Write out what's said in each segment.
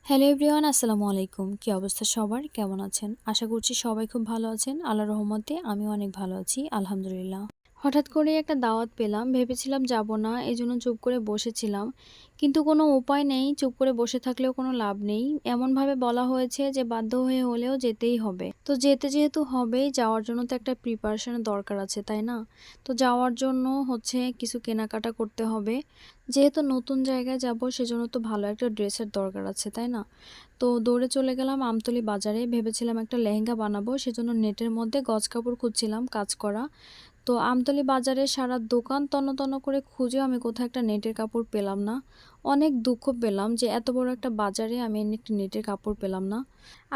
Hello everyone, আসসালামু আলাইকুম। কি অবস্থা সবার? কেমন আছেন? আশা করছি সবাই খুব ভালো আছেন। আল্লাহর রহমতে আমিও অনেক ভালো আছি, আলহামদুলিল্লাহ। হঠাৎ করেই একটা দাওয়াত পেলাম। ভেবেছিলাম যাব না, এজন্য চুপ করে বসেছিলাম। কিন্তু কোনো উপায় নেই, চুপ করে বসে থাকলেও কোনো লাভ নেই। এমনভাবে বলা হয়েছে যে বাধ্য হয়ে হলেও যেতেই হবে। তো যেতে যেহেতু হবেই, যাওয়ার জন্য তো একটা প্রিপারেশনের দরকার আছে, তাই না? তো যাওয়ার জন্য কিছু কেনাকাটা করতে হবে। যেহেতু নতুন জায়গায় যাব, সেজন্য তো ভালো একটা ড্রেসের দরকার আছে, তাই না? তো দৌড়ে চলে গেলাম আমতলী বাজারে। ভেবেছিলাম একটা লেহেঙ্গা বানাবো, সেজন্য নেটের মধ্যে গজ কাপড় খুঁজছিলাম কাজ করা। তো আমতলী বাজারে সারা দোকান তন্ন তন্ন করে খুঁজেও আমি কোথাও একটা নেটের কাপড় পেলাম না। অনেক দুঃখ পেলাম যে এত বড় একটা বাজারে আমি একটা নেটের কাপড় পেলাম না।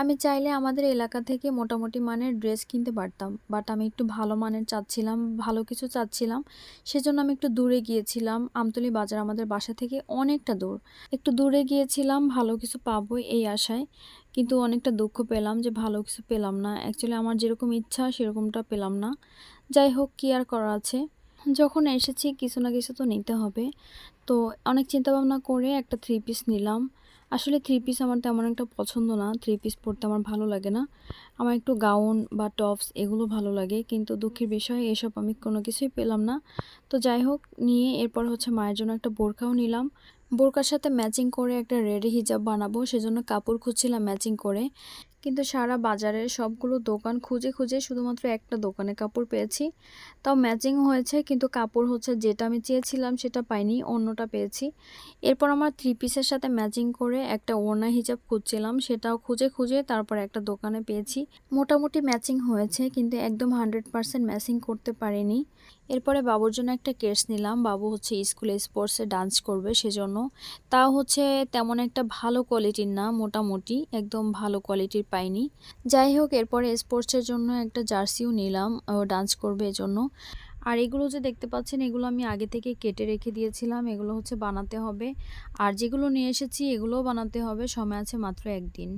আমি চাইলে আমাদের এলাকা থেকে মোটামুটি মানের ড্রেস কিনতে পারতাম, বাট আমি একটু ভালো মানের চাচ্ছিলাম, ভালো কিছু চাচ্ছিলাম। সেজন্য আমি একটু দূরে গিয়েছিলাম। আমতলী বাজার আমাদের বাসা থেকে অনেকটা দূর। একটু দূরে গিয়েছিলাম ভালো কিছু পাবো এই আশায়, কিন্তু অনেকটা দুঃখ পেলাম যে ভালো কিছু পেলাম না। অ্যাকচুয়ালি আমার যেরকম ইচ্ছা সেরকমটা পেলাম না। যাই হোক, কি আর করা আছে, যখন এসেছি কিছু না কিছু তো নিতে হবে। তো অনেক চিন্তাভাবনা করে একটা থ্রি পিস নিলাম। আসলে থ্রি পিস আমার তেমন একটা পছন্দ না, থ্রি পিস পরতে আমার ভালো লাগে না। আমার একটু গাউন বা টপস এগুলো ভালো লাগে, কিন্তু দুঃখের বিষয় এসব আমি কোনো কিছুই পেলাম না। তো যাই হোক, নিয়ে এরপর মায়ের জন্য একটা বোরকাও নিলাম। বোরকার সাথে ম্যাচিং করে একটা রেডি হিজাব বানাবো, সেজন্য কাপড় খুঁজছিলাম ম্যাচিং করে। কিন্তু সারা বাজারের সবগুলো দোকান খুঁজে খুঁজে শুধুমাত্র একটা দোকানে কাপড় পেয়েছি। তাও ম্যাচিং হয়েছে, কিন্তু কাপড় যেটা আমি চেয়েছিলাম সেটা পাইনি, অন্যটা পেয়েছি। এরপর আমার থ্রি পিসের সাথে ম্যাচিং করে একটা ওড়না হিজাব খুঁজছিলাম, সেটাও খুঁজে খুঁজে তারপর একটা দোকানে পেয়েছি। মোটামুটি ম্যাচিং হয়েছে, কিন্তু একদম 100% ম্যাচিং করতে পারিনি। এরপরে বাবুর জন্য একটা কেস নিলাম। বাবু স্কুলে স্পোর্টসে ডান্স করবে, সেজন্য। তাও তেমন একটা ভালো কোয়ালিটির না, মোটামুটি একদম ভালো কোয়ালিটির পাইনি। যাই হোক, এরপরে স্পোর্টসের জন্য একটা জার্সিও নিলাম, ও ডান্স করবে এজন্য। আর এগুলো যে দেখতে পাচ্ছেন, এগুলো আমি আগে থেকে কেটে রেখে দিয়েছিলাম। এগুলো বানাতে হবে। আর যেগুলো নিয়ে এসেছি এগুলোও বানাতে হবে, সময় আছে মাত্র 1 দিন।